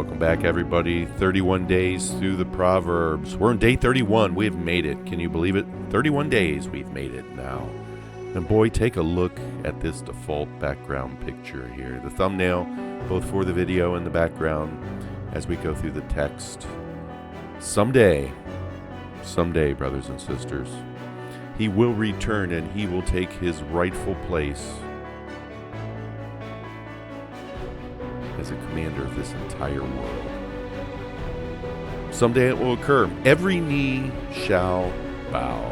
Welcome back, everybody. 31 days through the Proverbs. We're on day 31. We have made it. Can you believe it? 31 days we've made it now. And boy, take a look at this default background picture here. The thumbnail, both for the video and the background, as we go through the text. Someday, brothers and sisters, he will return and he will take his rightful place as a commander of this entire world. Someday it will occur. Every knee shall bow.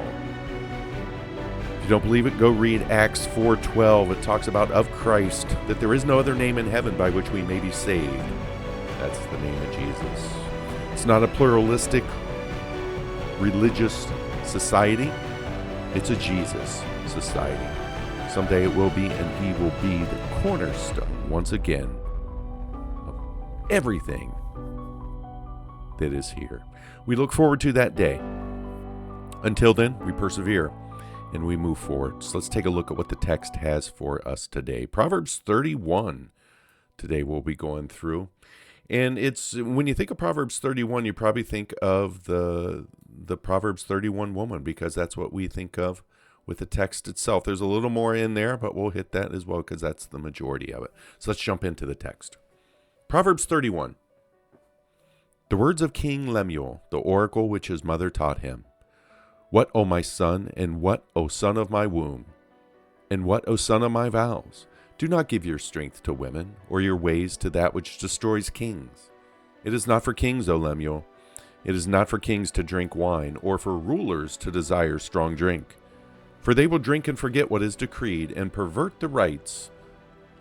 If you don't believe it, go read Acts 4:12. It talks about of Christ, that there is no other name in heaven by which we may be saved. That's the name of Jesus. It's not a pluralistic religious society. It's a Jesus society. Someday it will be, and he will be the cornerstone once again of everything that is here. We look forward to that day. Until then, we persevere and we move forward. So let's take a look at what the text has for us today. Proverbs 31 today we'll be going through. And it's, when you think of Proverbs 31, you probably think of the Proverbs 31 woman, because that's what we think of with the text itself. There's a little more in there, but we'll hit that as well because that's the majority of it. So let's jump into the text. Proverbs 31. The words of King Lemuel, the oracle which his mother taught him. What, O my son, and what, O son of my womb, and what, O son of my vows? Do not give your strength to women, or your ways to that which destroys kings. It is not for kings, O Lemuel. It is not for kings to drink wine, or for rulers to desire strong drink. For they will drink and forget what is decreed, and pervert the rights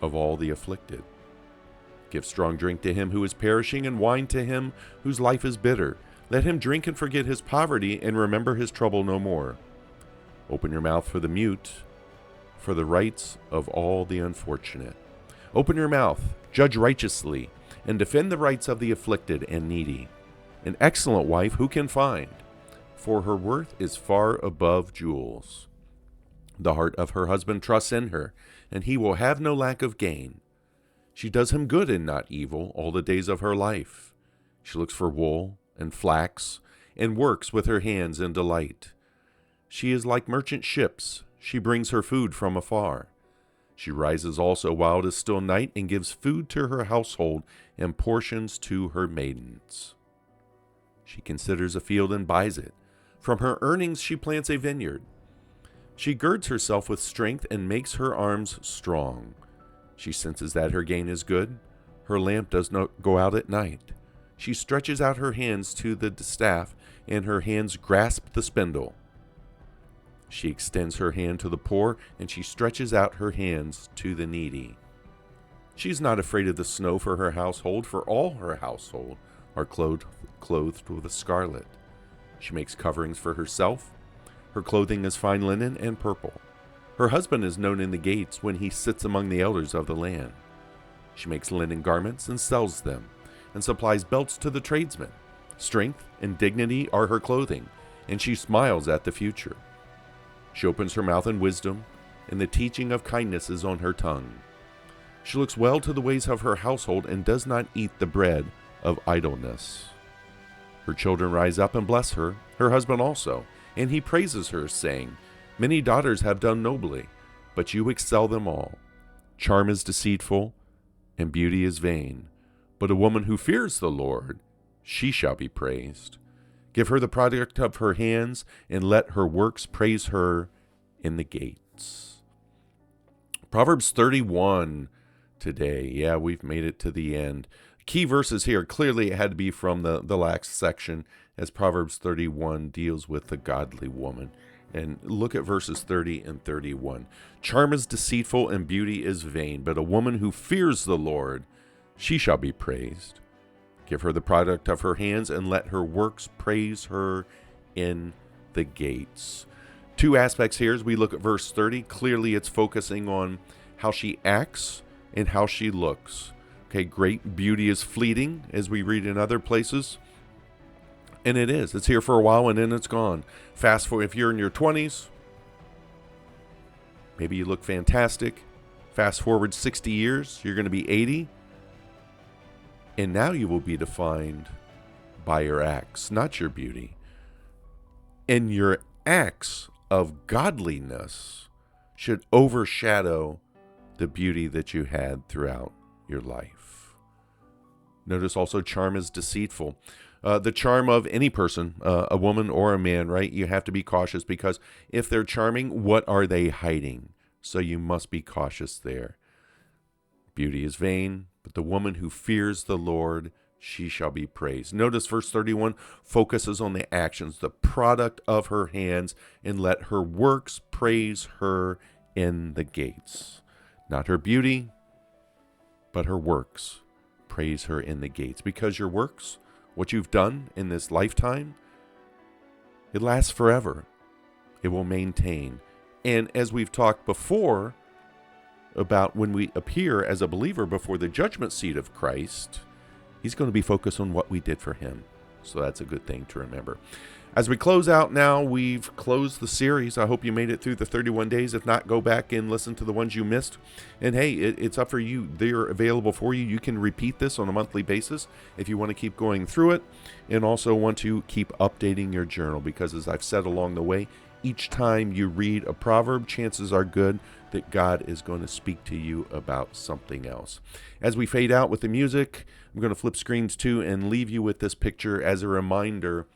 of all the afflicted. Give strong drink to him who is perishing, and wine to him whose life is bitter. Let him drink and forget his poverty, and remember his trouble no more. Open your mouth for the mute, for the rights of all the unfortunate. Open your mouth, judge righteously, and defend the rights of the afflicted and needy. An excellent wife who can find? For her worth is far above jewels. The heart of her husband trusts in her, and he will have no lack of gain. She does him good and not evil all the days of her life. She looks for wool and flax, and works with her hands in delight. She is like merchant ships. She brings her food from afar. She rises also while it is still night, and gives food to her household and portions to her maidens. She considers a field and buys it. From her earnings she plants a vineyard. She girds herself with strength and makes her arms strong. She senses that her gain is good. Her lamp does not go out at night. She stretches out her hands to the staff, and her hands grasp the spindle. She extends her hand to the poor, and she stretches out her hands to the needy. She is not afraid of the snow for her household, for all her household are clothed with scarlet. She makes coverings for herself. Her clothing is fine linen and purple. Her husband is known in the gates when he sits among the elders of the land. She makes linen garments and sells them, and supplies belts to the tradesmen. Strength and dignity are her clothing, and she smiles at the future. She opens her mouth in wisdom, and the teaching of kindness is on her tongue. She looks well to the ways of her household, and does not eat the bread of idleness. Her children rise up and bless her, her husband also, and he praises her, saying, Many daughters have done nobly, but you excel them all. Charm is deceitful, and beauty is vain. But a woman who fears the Lord, she shall be praised. Give her the product of her hands, and let her works praise her in the gates. Proverbs 31 today. Yeah, we've made it to the end. Key verses here. Clearly it had to be from the last section, as Proverbs 31 deals with the godly woman. And look at verses 30 and 31. Charm is deceitful and beauty is vain, but a woman who fears the Lord, she shall be praised. Give her the product of her hands, and let her works praise her in the gates. Two aspects here as we look at verse 30. Clearly it's focusing on how she acts and how she looks. Okay, great beauty is fleeting, as we read in other places. And it is. It's here for a while and then it's gone. Fast forward, if you're in your 20s, maybe you look fantastic. Fast forward 60 years, you're going to be 80. And now you will be defined by your acts, not your beauty. And your acts of godliness should overshadow the beauty that you had throughout your life. Notice also charm is deceitful. The charm of any person, a woman or a man, right? You have to be cautious, because if they're charming, what are they hiding? So you must be cautious there. Beauty is vain, but the woman who fears the Lord, she shall be praised. Notice verse 31 focuses on the actions, the product of her hands, and let her works praise her in the gates. Not her beauty, but her works praise her in the gates. Because your works, what you've done in this lifetime, it lasts forever. It will maintain. And as we've talked before about when we appear as a believer before the judgment seat of Christ, he's going to be focused on what we did for him. So that's a good thing to remember. As we close out now, we've closed the series. I hope you made it through the 31 days. If not, go back and listen to the ones you missed. And hey, it's up for you. They're available for you. You can repeat this on a monthly basis if you want to keep going through it, and also want to keep updating your journal, because as I've said along the way, each time you read a proverb, chances are good that God is going to speak to you about something else. As we fade out with the music, I'm going to flip screens too and leave you with this picture as a reminder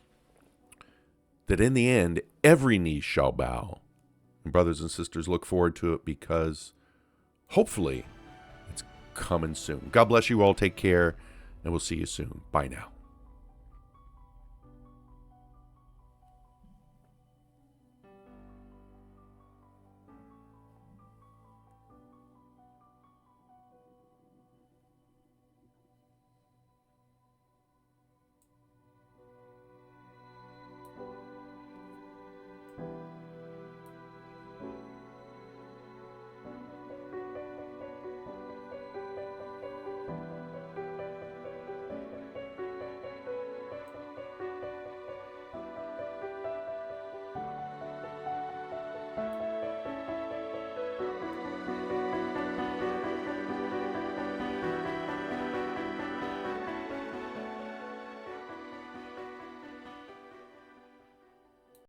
that in the end, every knee shall bow. And brothers and sisters, look forward to it, because hopefully it's coming soon. God bless you all. Take care, and we'll see you soon. Bye now.